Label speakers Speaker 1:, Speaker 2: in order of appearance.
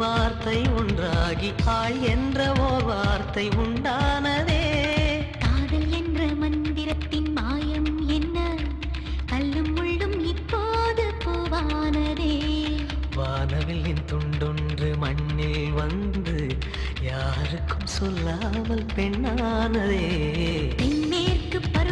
Speaker 1: வார்த்தை ஒன்றாகி ஆள் என்ற ஓர் வார்த்தை உண்டானதே.
Speaker 2: காதல் என்ற மந்திரத்தின் மாயம் என்ன, கல்லும் முள்ளும் இப்போது பூவானதே.
Speaker 1: வானவில்லின் துண்டொன்று மண்ணில் வந்து யாருக்கும் சொல்லாமல் பெண்ணானதே.
Speaker 2: தென்மேற்கு பருவ